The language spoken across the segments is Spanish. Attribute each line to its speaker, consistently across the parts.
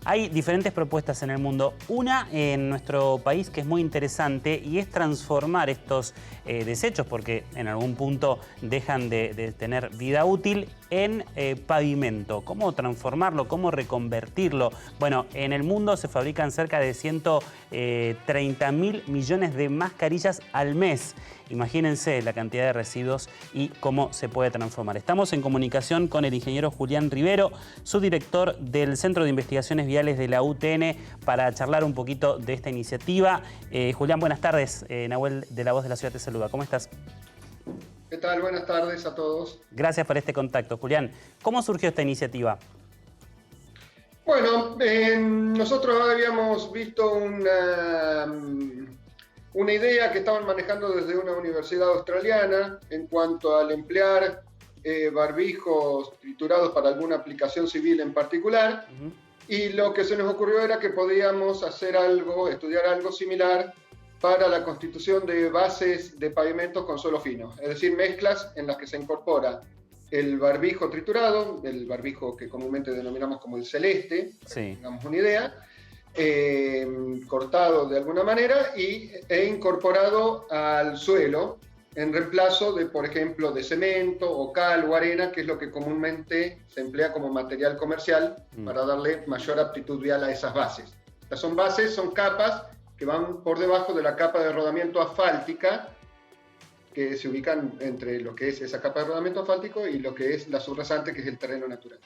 Speaker 1: Hay diferentes propuestas en el mundo. Una en nuestro país que es muy interesante y es transformar estos desechos, porque en algún punto dejan de tener vida útil, en pavimento. ¿Cómo transformarlo? ¿Cómo reconvertirlo? Bueno, en el mundo se fabrican cerca de 130.000 millones de mascarillas al mes. Imagínense la cantidad de residuos y cómo se puede transformar. Estamos en comunicación con el ingeniero Julián Rivero, subdirector del Centro de Investigaciones Viales de la UTN, para charlar un poquito de esta iniciativa. Julián, buenas tardes. Nahuel de La Voz de la Ciudad te saluda. ¿Cómo estás?
Speaker 2: ¿Qué tal? Buenas tardes a todos.
Speaker 1: Gracias por este contacto. Julián, ¿cómo surgió esta iniciativa?
Speaker 2: Bueno, nosotros habíamos visto una idea que estaban manejando desde una universidad australiana en cuanto al emplear barbijos triturados para alguna aplicación civil en particular. Y lo que se nos ocurrió era que podíamos hacer algo, estudiar algo similar para la constitución de bases de pavimentos con suelo fino, es decir, mezclas en las que se incorpora el barbijo triturado, el barbijo que comúnmente denominamos como el celeste, para que tengamos una idea, cortado de alguna manera e incorporado al suelo en reemplazo de, por ejemplo, de cemento o cal o arena, que es lo que comúnmente se emplea como material comercial para darle mayor aptitud vial a esas bases. Estas son bases, son capas que van por debajo de la capa de rodamiento asfáltica, que se ubican entre lo que es esa capa de rodamiento asfáltico y lo que es la subrasante, que es el terreno natural.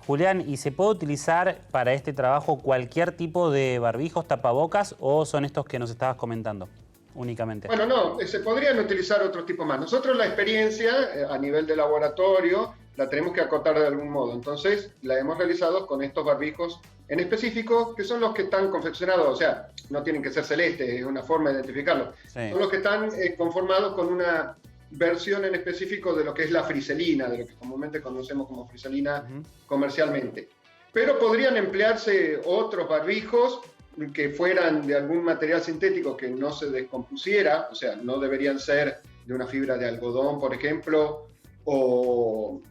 Speaker 1: Julián, ¿y se puede utilizar para este trabajo cualquier tipo de barbijos, tapabocas, o son estos que nos estabas comentando únicamente?
Speaker 2: Bueno, no, se podrían utilizar otro tipo más. Nosotros la experiencia a nivel de laboratorio la tenemos que acotar de algún modo. Entonces la hemos realizado con estos barbijos en específico, que son los que están confeccionados, o sea, no tienen que ser celestes, es una forma de identificarlos. Sí. Son los que están conformados con una versión en específico de lo que es la friselina, de lo que comúnmente conocemos como friselina comercialmente. Pero podrían emplearse otros barbijos que fueran de algún material sintético que no se descompusiera, o sea, no deberían ser de una fibra de algodón, por ejemplo, o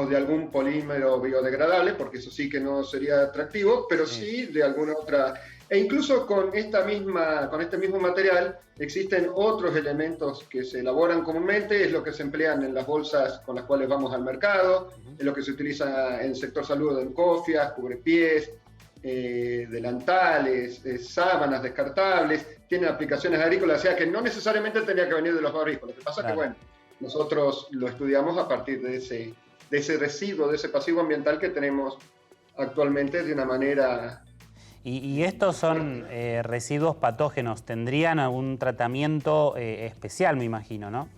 Speaker 2: de algún polímero biodegradable, porque eso sí que no sería atractivo, pero sí de alguna otra. E incluso con este mismo material existen otros elementos que se elaboran comúnmente, es lo que se emplean en las bolsas con las cuales vamos al mercado, es lo que se utiliza en el sector salud, en cofias, cubrepiés, delantales, sábanas descartables, tienen aplicaciones agrícolas, o sea que no necesariamente tenía que venir de los barbijos. Lo que pasa es que, bueno, nosotros lo estudiamos a partir de ese residuo, de ese pasivo ambiental que tenemos actualmente de una manera...
Speaker 1: ¿Y estos son residuos patógenos? ¿Tendrían algún tratamiento especial, me imagino, no?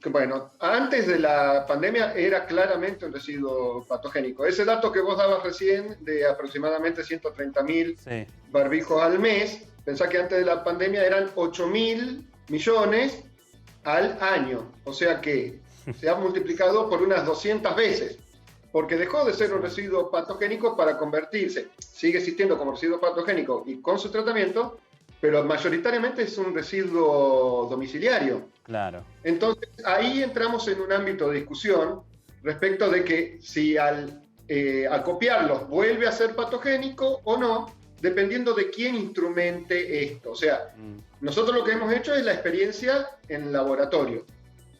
Speaker 2: Bueno, antes de la pandemia era claramente un residuo patogénico. Ese dato que vos dabas recién de aproximadamente 130.000 barbijos al mes, pensá que antes de la pandemia eran 8.000 millones al año. O sea que se ha multiplicado por unas 200 veces, porque dejó de ser un residuo patogénico para convertirse. Sigue existiendo como residuo patogénico y con su tratamiento, pero mayoritariamente es un residuo domiciliario.
Speaker 1: Claro.
Speaker 2: Entonces, ahí entramos en un ámbito de discusión respecto de que si al copiarlos vuelve a ser patogénico o no, dependiendo de quién instrumente esto. O sea, nosotros lo que hemos hecho es la experiencia en laboratorio,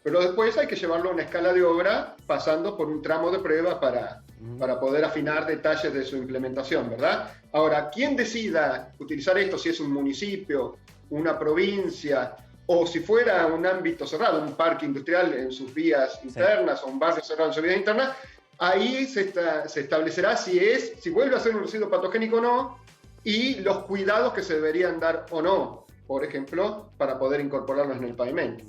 Speaker 2: pero después hay que llevarlo a una escala de obra pasando por un tramo de prueba para poder afinar detalles de su implementación, ¿verdad? Ahora, ¿quién decida utilizar esto? Si es un municipio, una provincia, o si fuera un ámbito cerrado, un parque industrial en sus vías internas, o un barrio cerrado en sus vías internas, ahí se establecerá si vuelve a ser un residuo patogénico o no, y los cuidados que se deberían dar o no, por ejemplo, para poder incorporarlos en el pavimento.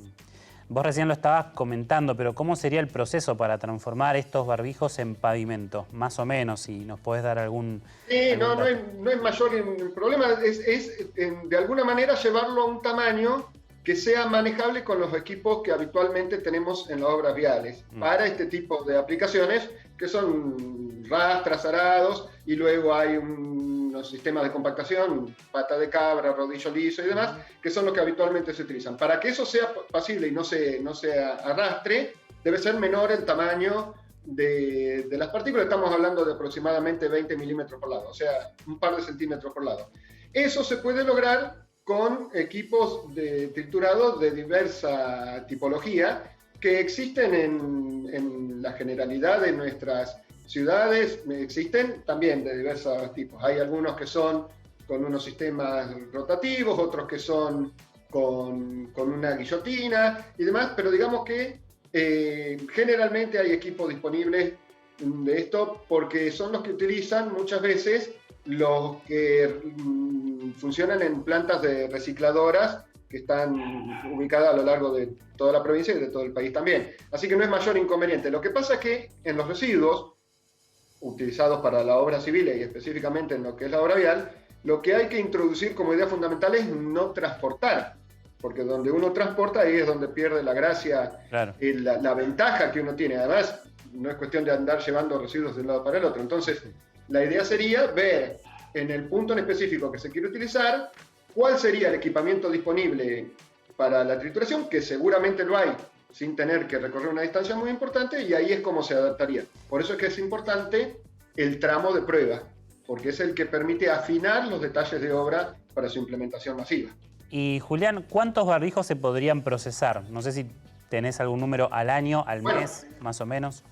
Speaker 1: Vos recién lo estabas comentando, pero ¿cómo sería el proceso para transformar estos barbijos en pavimento? Más o menos, si nos podés dar algún...
Speaker 2: Sí, no es mayor el problema, es de alguna manera llevarlo a un tamaño que sea manejable con los equipos que habitualmente tenemos en las obras viales para este tipo de aplicaciones, que son rastras, arados, y luego hay unos sistemas de compactación, pata de cabra, rodillo liso y demás, que son los que habitualmente se utilizan. Para que eso sea posible y no se arrastre, debe ser menor el tamaño de las partículas estamos hablando de aproximadamente 20 milímetros por lado, o sea, un par de centímetros por lado. Eso se puede lograr con equipos de triturado de diversa tipología que existen en la generalidad de nuestras ciudades, existen también de diversos tipos. Hay algunos que son con unos sistemas rotativos, otros que son con una guillotina y demás, pero digamos que generalmente hay equipos disponibles de esto porque son los que utilizan muchas veces los que funcionan en plantas de recicladoras que están ubicadas a lo largo de toda la provincia y de todo el país también. Así que no es mayor inconveniente. Lo que pasa es que en los residuos utilizados para la obra civil y específicamente en lo que es la obra vial, lo que hay que introducir como idea fundamental es no transportar, porque donde uno transporta ahí es donde pierde la gracia,
Speaker 1: claro,
Speaker 2: la ventaja que uno tiene. Además, no es cuestión de andar llevando residuos de un lado para el otro. Entonces, la idea sería ver en el punto en específico que se quiere utilizar cuál sería el equipamiento disponible para la trituración, que seguramente lo hay, sin tener que recorrer una distancia muy importante, y ahí es como se adaptaría. Por eso es que es importante el tramo de prueba, porque es el que permite afinar los detalles de obra para su implementación masiva.
Speaker 1: Y Julián, ¿cuántos barbijos se podrían procesar? No sé si tenés algún número al año, al mes, más o menos.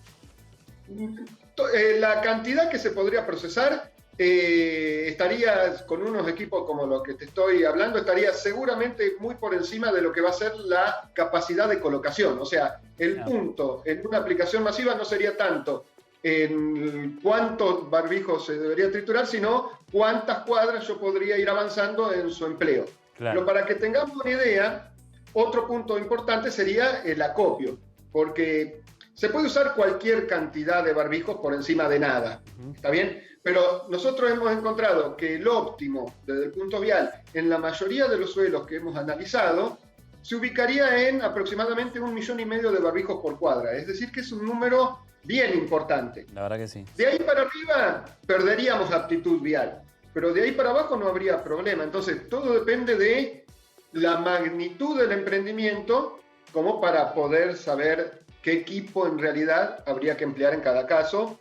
Speaker 2: La cantidad que se podría procesar estaría con unos equipos como los que te estoy hablando, estaría seguramente muy por encima de lo que va a ser la capacidad de colocación. O sea, el punto en una aplicación masiva no sería tanto en cuántos barbijos se debería triturar, sino cuántas cuadras yo podría ir avanzando en su empleo.
Speaker 1: Claro.
Speaker 2: Pero para que tengamos una idea, otro punto importante sería el acopio, porque se puede usar cualquier cantidad de barbijos por encima de nada, ¿está bien? Pero nosotros hemos encontrado que el óptimo desde el punto vial en la mayoría de los suelos que hemos analizado se ubicaría en aproximadamente 1,5 millones de barbijos por cuadra, es decir que es un número bien importante.
Speaker 1: La verdad que sí.
Speaker 2: De ahí para arriba perderíamos aptitud vial, pero de ahí para abajo no habría problema. Entonces todo depende de la magnitud del emprendimiento como para poder saber qué equipo en realidad habría que emplear en cada caso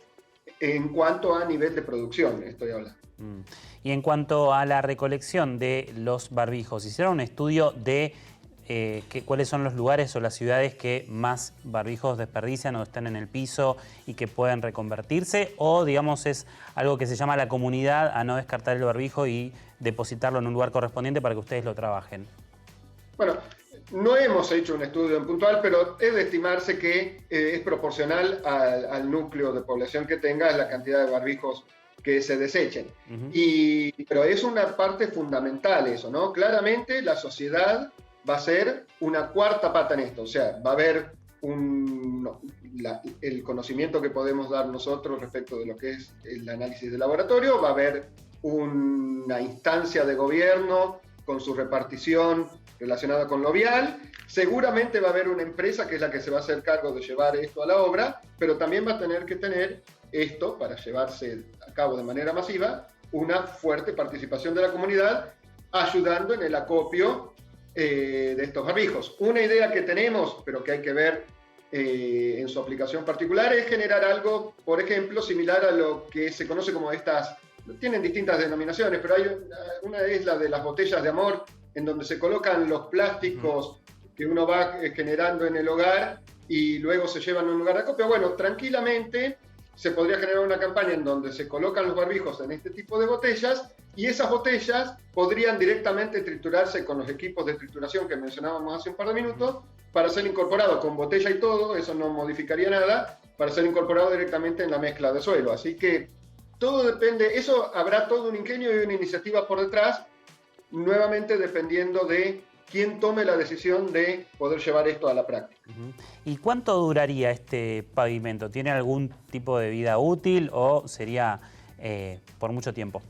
Speaker 2: en cuanto a nivel de producción, estoy hablando.
Speaker 1: Y en cuanto a la recolección de los barbijos, ¿hicieron un estudio de cuáles son los lugares o las ciudades que más barbijos desperdician o están en el piso y que pueden reconvertirse? ¿O, digamos, es algo que se llama la comunidad a no descartar el barbijo y depositarlo en un lugar correspondiente para que ustedes lo trabajen?
Speaker 2: Bueno, no hemos hecho un estudio en puntual, pero es de estimarse que es proporcional al núcleo de población que tenga la cantidad de barbijos que se desechen. Pero es una parte fundamental eso, ¿no? Claramente la sociedad va a ser una cuarta pata en esto, o sea, va a haber el conocimiento que podemos dar nosotros respecto de lo que es el análisis de laboratorio, va a haber una instancia de gobierno con su repartición relacionada con lo vial, seguramente va a haber una empresa que es la que se va a hacer cargo de llevar esto a la obra, pero también va a tener que tener esto, para llevarse a cabo de manera masiva, una fuerte participación de la comunidad, ayudando en el acopio de estos barbijos. Una idea que tenemos, pero que hay que ver en su aplicación particular, es generar algo, por ejemplo, similar a lo que se conoce como estas, tienen distintas denominaciones, pero hay una es la de las botellas de amor, en donde se colocan los plásticos que uno va generando en el hogar y luego se llevan a un lugar de acopio. Bueno, tranquilamente se podría generar una campaña en donde se colocan los barbijos en este tipo de botellas y esas botellas podrían directamente triturarse con los equipos de trituración que mencionábamos hace un par de minutos para ser incorporado con botella y todo, eso no modificaría nada, para ser incorporado directamente en la mezcla de suelo. Así que todo depende, eso habrá todo un ingenio y una iniciativa por detrás, nuevamente dependiendo de quién tome la decisión de poder llevar esto a la práctica.
Speaker 1: ¿Y cuánto duraría este pavimento? ¿Tiene algún tipo de vida útil o sería por mucho tiempo?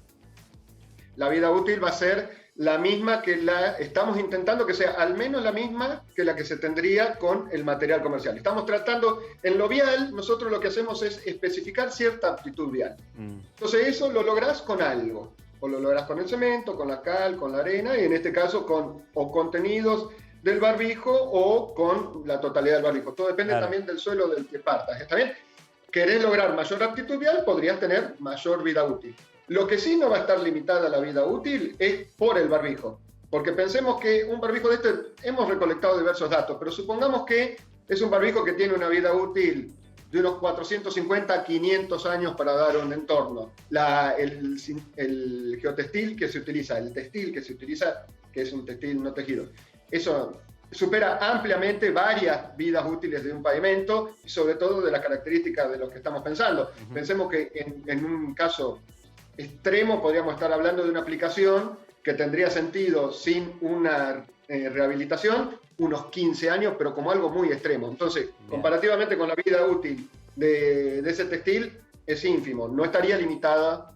Speaker 2: La vida útil va a ser la misma que estamos intentando que sea al menos la misma que la que se tendría con el material comercial. Estamos tratando, en lo vial, nosotros lo que hacemos es especificar cierta aptitud vial. Entonces eso lo lográs con algo. O lo lográs con el cemento, con la cal, con la arena, y en este caso con contenidos del barbijo o con la totalidad del barbijo. Todo depende también del suelo del que partas, ¿está bien? querés lograr mayor aptitud vial, podrías tener mayor vida útil. Lo que sí no va a estar limitada la vida útil es por el barbijo. Porque pensemos que un barbijo de este, hemos recolectado diversos datos, pero supongamos que es un barbijo que tiene una vida útil de unos 450 a 500 años para dar un entorno. El geotextil que se utiliza, el textil que se utiliza, que es un textil no tejido, eso supera ampliamente varias vidas útiles de un pavimento y sobre todo de las características de lo que estamos pensando. Pensemos que en un caso extremo podríamos estar hablando de una aplicación que tendría sentido sin una rehabilitación, unos 15 años, pero como algo muy extremo. Entonces, comparativamente con la vida útil de ese textil, es ínfimo, no estaría limitada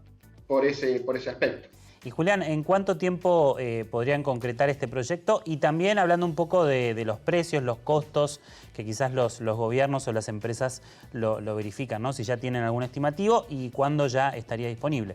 Speaker 2: por ese aspecto.
Speaker 1: Y Julián, ¿en cuánto tiempo podrían concretar este proyecto? Y también hablando un poco de los precios, los costos, que quizás los gobiernos o las empresas lo verifican, ¿no? Si ya tienen algún estimativo y cuándo ya estaría disponible.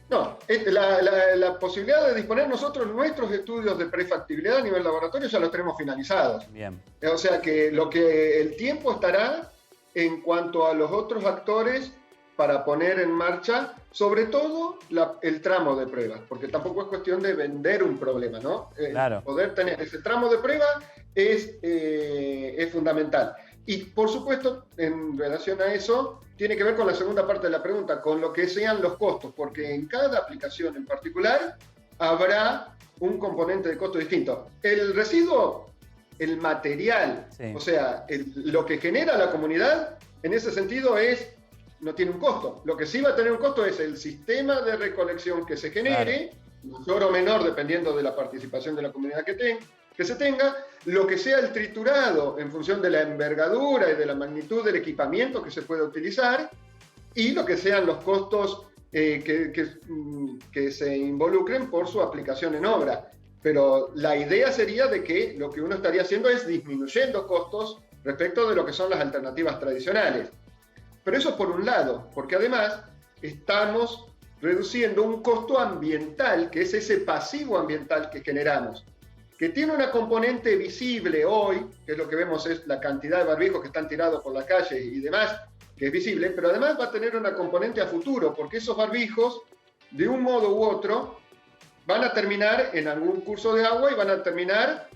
Speaker 2: No, la posibilidad de disponer nosotros nuestros estudios de prefactibilidad a nivel laboratorio ya los tenemos finalizados.
Speaker 1: Bien.
Speaker 2: O sea que el tiempo estará en cuanto a los otros actores para poner en marcha, sobre todo el tramo de pruebas, porque tampoco es cuestión de vender un problema, ¿no?
Speaker 1: Claro.
Speaker 2: Poder tener ese tramo de prueba es fundamental. Y por supuesto, en relación a eso, tiene que ver con la segunda parte de la pregunta, con lo que sean los costos, porque en cada aplicación en particular habrá un componente de costo distinto. El residuo, el material, sí. O sea, lo que genera la comunidad, en ese sentido no tiene un costo. Lo que sí va a tener un costo es el sistema de recolección que se genere, claro, mayor o menor dependiendo de la participación de la comunidad que se tenga, lo que sea el triturado en función de la envergadura y de la magnitud del equipamiento que se pueda utilizar, y lo que sean los costos que se involucren por su aplicación en obra. Pero la idea sería de que lo que uno estaría haciendo es disminuyendo costos respecto de lo que son las alternativas tradicionales. Pero eso por un lado, porque además estamos reduciendo un costo ambiental, que es ese pasivo ambiental que generamos, que tiene una componente visible hoy, que es lo que vemos es la cantidad de barbijos que están tirados por la calle y demás, que es visible, pero además va a tener una componente a futuro, porque esos barbijos, de un modo u otro, van a terminar en algún curso de agua y van a terminar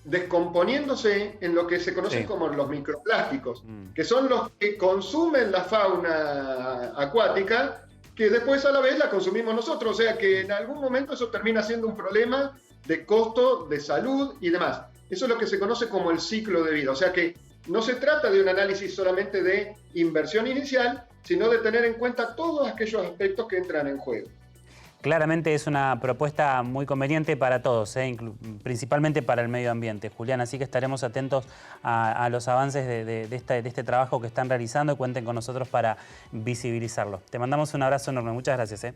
Speaker 2: descomponiéndose en lo que se conocen como los microplásticos, que son los que consumen la fauna acuática, que después a la vez la consumimos nosotros, o sea que en algún momento eso termina siendo un problema de costo, de salud y demás. Eso es lo que se conoce como el ciclo de vida, o sea que no se trata de un análisis solamente de inversión inicial, sino de tener en cuenta todos aquellos aspectos que entran en juego.
Speaker 1: Claramente es una propuesta muy conveniente para todos, principalmente para el medio ambiente, Julián, así que estaremos atentos a los avances de este trabajo que están realizando y cuenten con nosotros para visibilizarlo. Te mandamos un abrazo enorme, muchas gracias.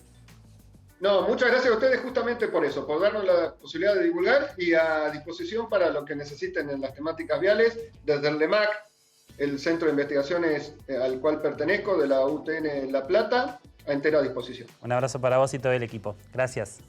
Speaker 2: No, muchas gracias a ustedes justamente por eso, por darnos la posibilidad de divulgar y a disposición para lo que necesiten en las temáticas viales, desde el LEMAC, el Centro de Investigaciones al cual pertenezco, de la UTN La Plata, a entera disposición.
Speaker 1: Un abrazo para vos y todo el equipo. Gracias.